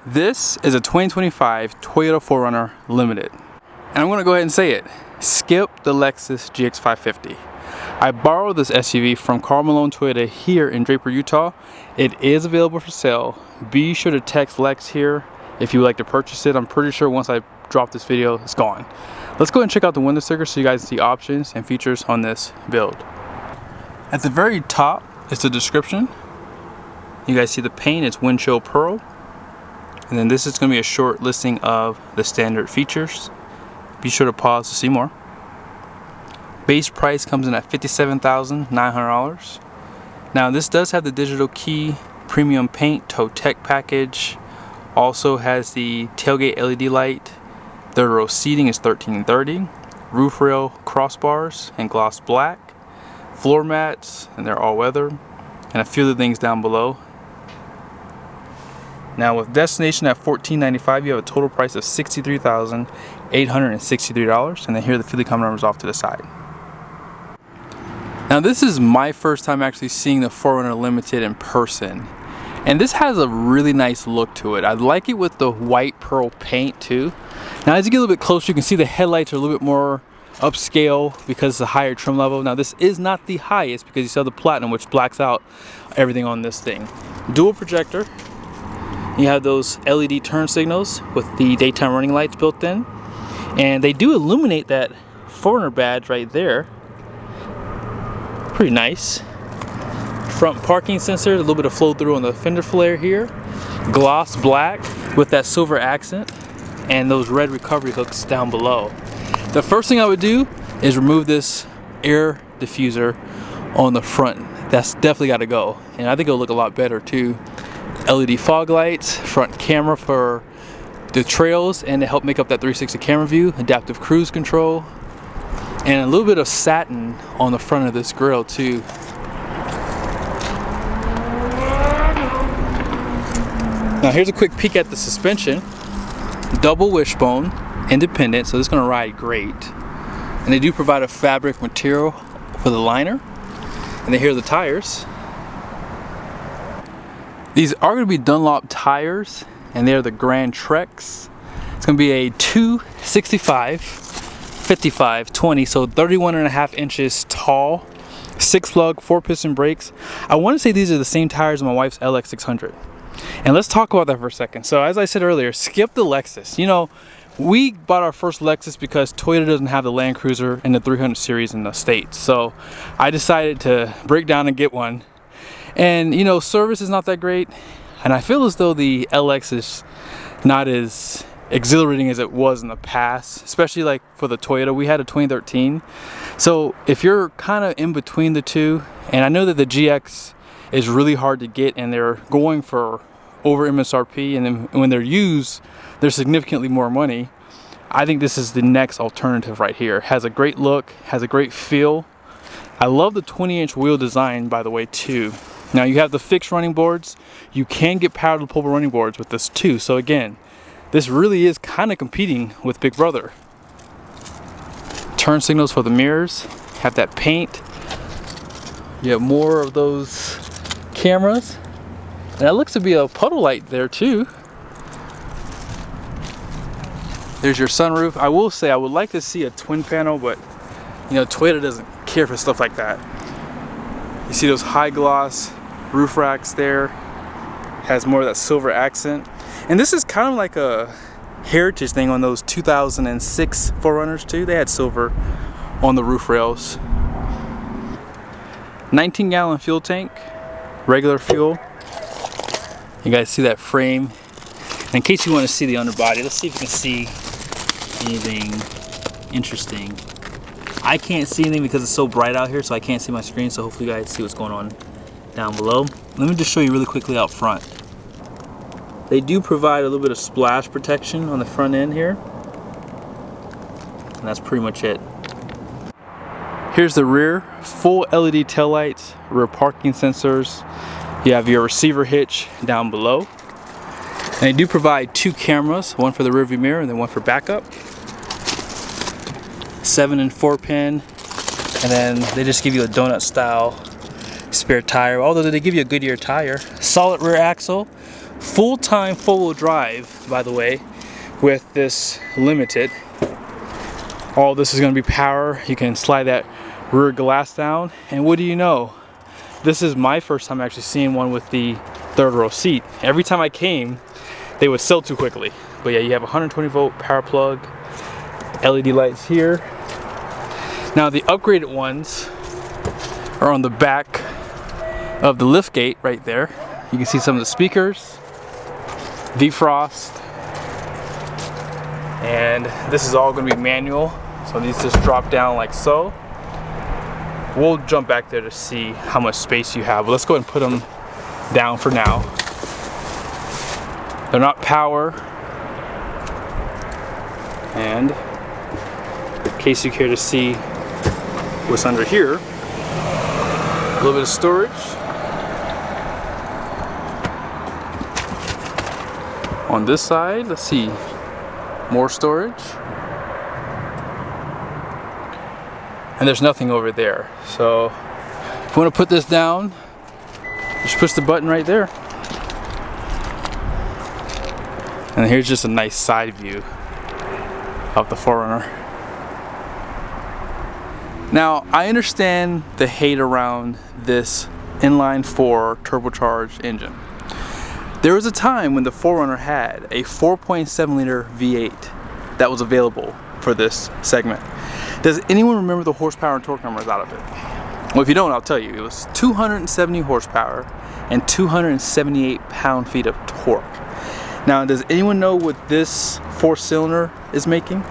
This is a 2025 Toyota 4Runner Limited. And I'm going to go ahead and say it. Skip the Lexus GX550. I borrowed this SUV from Karl Malone Toyota here in Draper, Utah. It is available for sale. Be sure to text Lex here if you would like to purchase it. I'm pretty sure once I drop this video, it's gone. Let's go ahead and check out the window sticker so you guys can see options and features on this build. At the very top is the description. You guys see the paint, it's windshield pearl. And then this is going to be a short listing of the standard features. Be sure to pause to see more. Base price comes in at $57,900. Now this does have the digital key, premium paint, CARMTEK package. Also has the tailgate LED light. Third row seating is $1,330. Roof rail crossbars in gloss black. Floor mats, and they're all weather. And a few other things down below. Now with destination at $1,495, you have a total price of $63,863, and then here are the fuel economy numbers off to the side. Now this is my first time actually seeing the 4Runner Limited in person, and this has a really nice look to it. I like it with the white pearl paint too. Now as you get a little bit closer, you can see the headlights are a little bit more upscale because it's a higher trim level. Now this is not the highest because you saw the platinum, which blacks out everything on this thing. Dual projector. You have those LED turn signals with the daytime running lights built in, and they do illuminate that 4Runner badge right there. Pretty nice. Front parking sensor, a little bit of flow through on the fender flare here. Gloss black with that silver accent, and those red recovery hooks down below. The first thing I would do is remove this air diffuser on the front. That's definitely got to go, and I think it'll look a lot better too. LED fog lights, front camera for the trails and to help make up that 360 camera view, adaptive cruise control, and a little bit of satin on the front of this grille too. Now here's a quick peek at the suspension. Double wishbone, independent, so this is going to ride great. And they do provide a fabric material for the liner. And then here are the tires. These are going to be Dunlop tires, and they're the Grand Treks. It's going to be a 265, 55, 20, so 31.5 inches tall, 6-lug, 4-piston brakes. I want to say these are the same tires on my wife's LX600. And let's talk about that for a second. So as I said earlier, skip the Lexus. You know, we bought our first Lexus because Toyota doesn't have the Land Cruiser and the 300 series in the States. So I decided to break down and get one. And you know, service is not that great, and I feel as though the LX is not as exhilarating as it was in the past, especially like for the Toyota. We had a 2013, so if you're kind of in between the two, and I know that the GX is really hard to get and they're going for over MSRP, and then when they're used they're significantly more money, I think this is the next alternative right here. It has a great look, has a great feel. I love the 20-inch wheel design, by the way, too. Now you have the fixed running boards. You can get power to pull running boards with this too. So again, this really is kind of competing with Big Brother. Turn signals for the mirrors. Have that paint. You have more of those cameras. And that looks to be a puddle light there too. There's your sunroof. I will say I would like to see a twin panel, but you know, Toyota doesn't care for stuff like that. You see those high gloss roof racks there, has more of that silver accent, and this is kind of like a heritage thing on those 2006 4Runners too. They had silver on the roof rails. 19-gallon fuel tank, regular fuel. You guys see that frame? And in case you want to see the underbody, let's see if you can see anything interesting. I can't see anything because it's so bright out here, so I can't see my screen, so hopefully you guys see what's going on down below. Let me just show you really quickly out front. They do provide a little bit of splash protection on the front end here, and that's pretty much it. Here's the rear, full LED taillights, rear parking sensors. You have your receiver hitch down below. And they do provide 2 cameras, one for the rearview mirror and then one for backup. 7 and 4 pin, and then they just give you a donut style spare tire, although they give you a Goodyear tire. Solid rear axle, full-time four-wheel drive, by the way, with this Limited. All this is going to be power. You can slide that rear glass down, and what do you know? This is my first time actually seeing one with the third row seat. Every time I came, they would sell too quickly. But yeah, you have 120 volt power plug, LED lights here. Now the upgraded ones are on the back of the lift gate right there. You can see some of the speakers, defrost, and this is all going to be manual, so these just drop down like so. We'll jump back there to see how much space you have, but let's go ahead and put them down for now. They're not power, and in case you care to see what's under here, a little bit of storage. On this side, let's see, more storage. And there's nothing over there. So if you want to put this down, just push the button right there. And here's just a nice side view of the 4Runner. Now, I understand the hate around this inline 4 turbocharged engine. There was a time when the 4Runner had a 4.7 liter V8 that was available for this segment. Does anyone remember the horsepower and torque numbers out of it? Well, if you don't, I'll tell you. It was 270 horsepower and 278 pound-feet of torque. Now, does anyone know what this 4-cylinder is making?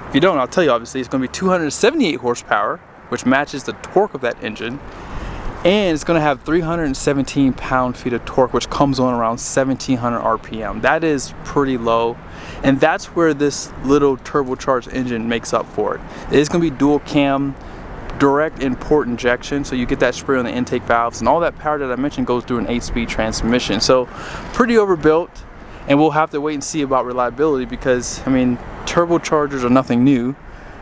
If you don't, I'll tell you, obviously. It's going to be 278 horsepower, which matches the torque of that engine. And it's going to have 317 pound-feet of torque, which comes on around 1700 RPM. That is pretty low. And that's where this little turbocharged engine makes up for it. It is going to be dual cam, direct and port injection, so you get that spray on the intake valves, and all that power that I mentioned goes through an 8-speed transmission. So pretty overbuilt, and we'll have to wait and see about reliability, because I mean, turbochargers are nothing new,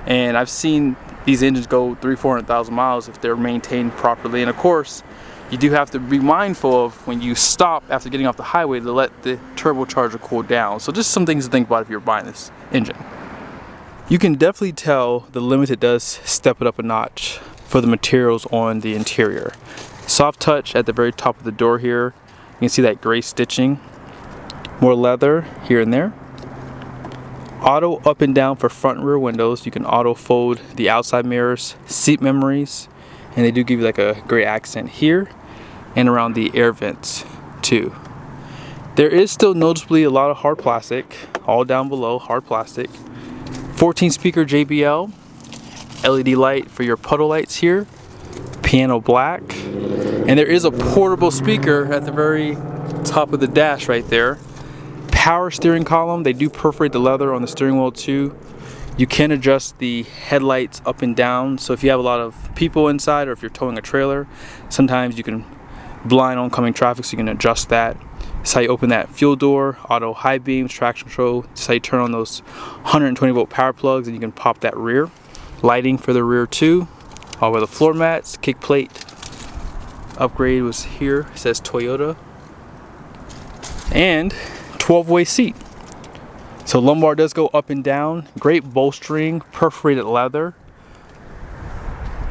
and I've seen these engines go 300,000–400,000 miles if they're maintained properly. And of course, you do have to be mindful of when you stop after getting off the highway to let the turbocharger cool down. So just some things to think about if you're buying this engine. You can definitely tell the Limited does step it up a notch for the materials on the interior. Soft touch at the very top of the door here. You can see that gray stitching. More leather here and there. Auto up and down for front and rear windows. You can auto fold the outside mirrors, seat memories, and they do give you like a gray accent here and around the air vents too. There is still noticeably a lot of hard plastic, all down below, hard plastic. 14 speaker JBL, LED light for your puddle lights here, piano black, and there is a portable speaker at the very top of the dash right there. Power steering column. They do perforate the leather on the steering wheel too. You can adjust the headlights up and down, so if you have a lot of people inside or if you're towing a trailer, sometimes you can blind oncoming traffic, so you can adjust that. This is how you open that fuel door, auto high beams, traction control. This is how you turn on those 120 volt power plugs, and you can pop that rear. Lighting for the rear too. All with the floor mats, kick plate. Upgrade was here, it says Toyota. And 12-way seat. So lumbar does go up and down. Great bolstering, perforated leather.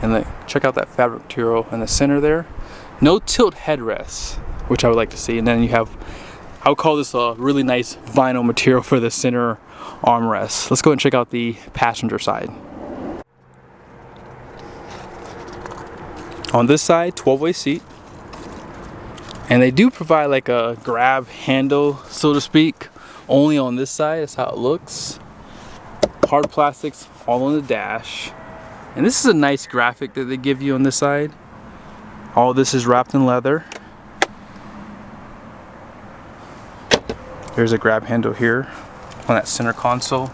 And then check out that fabric material in the center there. No tilt headrests, which I would like to see. And then you have, I would call this a really nice vinyl material for the center armrest. Let's go and check out the passenger side. On this side, 12-way seat. And they do provide like a grab handle, so to speak, only on this side. That's how it looks. Hard plastics all on the dash. And this is a nice graphic that they give you on this side. All this is wrapped in leather. There's a grab handle here on that center console.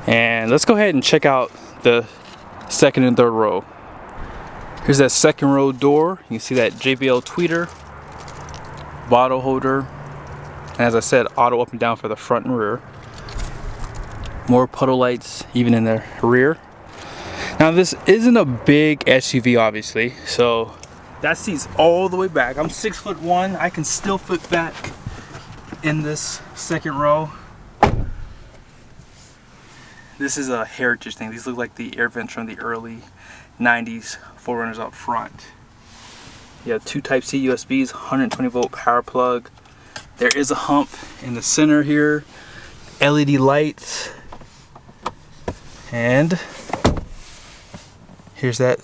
And let's go ahead and check out the second and third row. Here's that second row door. You can see that JBL tweeter, bottle holder, and as I said, auto up and down for the front and rear. More puddle lights even in the rear. Now this isn't a big SUV obviously, so That seat's all the way back. I'm 6'1". I can still fit back in this second row. This is a heritage thing. These look like the air vents from the early 90s 4Runners up front. You have 2 Type-C USBs, 120 volt power plug. There is a hump in the center here. LED lights. And here's that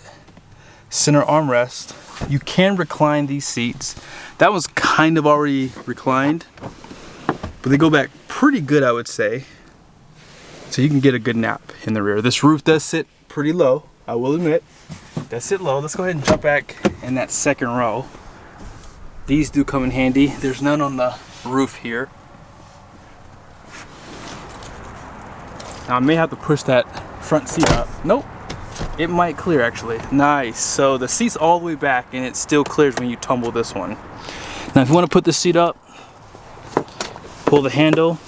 center armrest. You can recline these seats. That was kind of already reclined, but they go back pretty good, I would say. So you can get a good nap in the rear. This roof does sit pretty low, I will admit. It does sit low. Let's go ahead and jump back in that second row. These do come in handy. There's none on the roof here. Now I may have to push that front seat up. Nope. It might clear actually. Nice. So the seat's all the way back and it still clears when you tumble this one. Now if you want to put the seat up, pull the handle,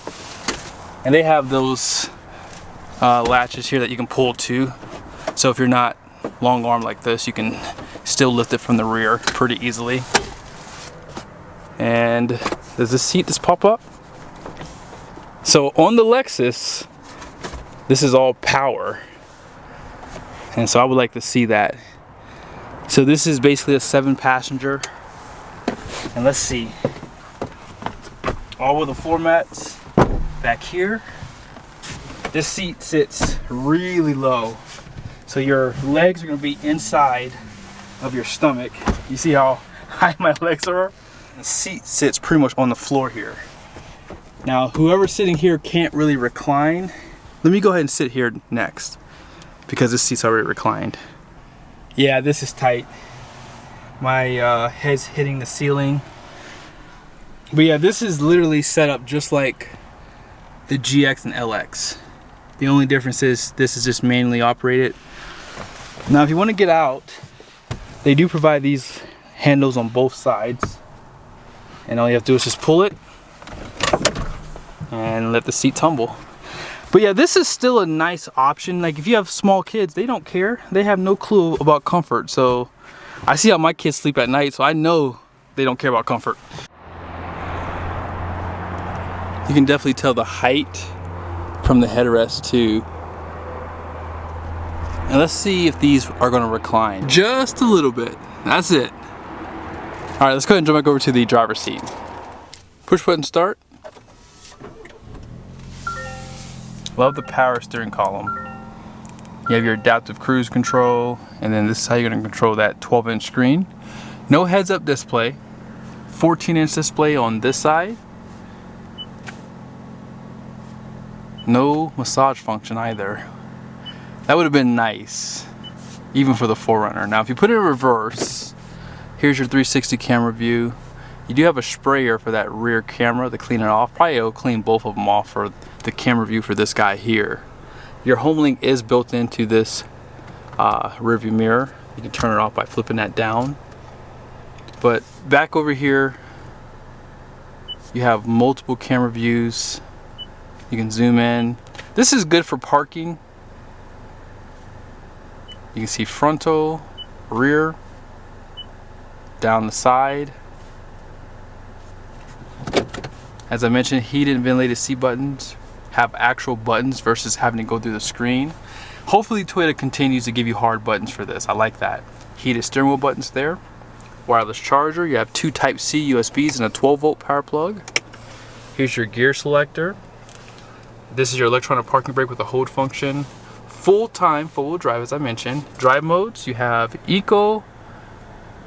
and they have those latches here that you can pull to. So if you're not long arm like this, you can still lift it from the rear pretty easily. And does the seat just pop up? So on the Lexus, this is all power. And so I would like to see that. So this is basically a 7-passenger. And let's see. All with the floor mats back here. This seat sits really low. So your legs are going to be inside of your stomach. You see how high my legs are? The seat sits pretty much on the floor here. Now, whoever's sitting here can't really recline. Let me go ahead and sit here next because this seat's already reclined. Yeah, this is tight. My head's hitting the ceiling. But yeah, this is literally set up just like the GX and LX. The only difference is this is just manually operated. Now, if you want to get out, they do provide these handles on both sides. And all you have to do is just pull it and let the seat tumble. But yeah, this is still a nice option. Like if you have small kids, they don't care. They have no clue about comfort. So I see how my kids sleep at night, so I know they don't care about comfort. You can definitely tell the height from the headrest too. And let's see if these are going to recline just a little bit. That's it. All right, let's go ahead and jump back over to the driver's seat. Push button start. Love the power steering column. You have your adaptive cruise control, and then this is how you're going to control that 12-inch screen. No heads-up display. 14-inch display on this side. No massage function either. That would have been nice, even for the 4Runner. Now, if you put it in reverse, here's your 360 camera view. You do have a sprayer for that rear camera to clean it off. Probably it'll clean both of them off for the camera view for this guy here. Your home link is built into this rear view mirror. You can turn it off by flipping that down. But back over here, you have multiple camera views. You can zoom in. This is good for parking. You can see frontal, rear, down the side. As I mentioned, heated and ventilated seat buttons have actual buttons versus having to go through the screen. Hopefully Toyota continues to give you hard buttons for this. I like that. Heated steering wheel buttons there. Wireless charger. You have 2 Type-C USBs and a 12-volt power plug. Here's your gear selector. This is your electronic parking brake with a hold function. Full-time four-wheel drive, as I mentioned. Drive modes, you have Eco,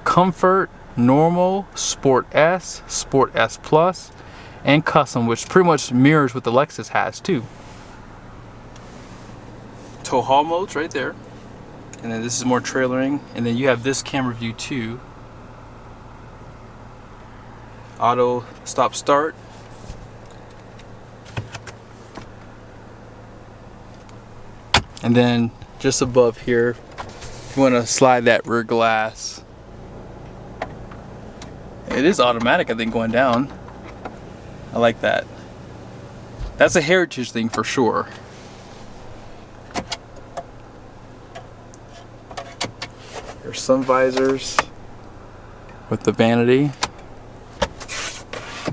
Comfort, Normal, Sport S, Sport S Plus, and Custom, which pretty much mirrors what the Lexus has too. Tow haul modes right there. And then this is more trailering. And then you have this camera view too. Auto stop start. And then just above here, if you want to slide that rear glass, it is automatic, I think, going down. I like that. That's a heritage thing for sure. There's sun visors. with the vanity.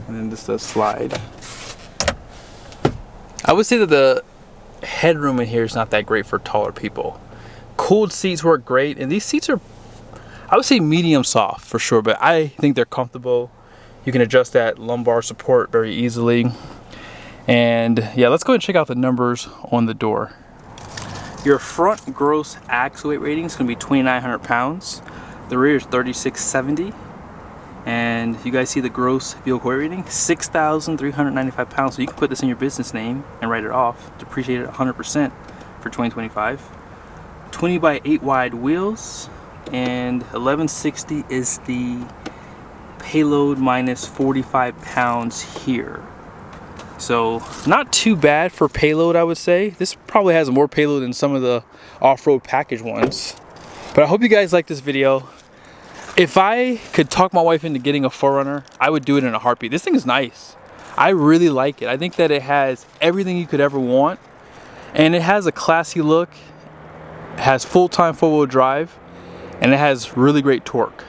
And then this does slide. I would say that the headroom in here is not that great for taller people. Cooled seats work great, and these seats are, I would say, medium soft for sure, but I think they're comfortable. You can adjust that lumbar support very easily. And yeah, let's go ahead and check out the numbers on the door. Your front gross axle weight rating is going to be 2,900 pounds. The rear is 3,670. And you guys see the gross vehicle weight rating, 6,395 pounds. So you can put this in your business name and write it off, depreciate it 100% for 2025. 20 by 8 wide wheels, and 1160 is the payload minus 45 pounds here. So not too bad for payload, I would say. This probably has more payload than some of the off-road package ones. But I hope you guys like this video. If I could talk my wife into getting a 4Runner, I would do it in a heartbeat. This thing is nice. I really like it. I think that it has everything you could ever want. And it has a classy look. It has full-time four-wheel drive. And it has really great torque.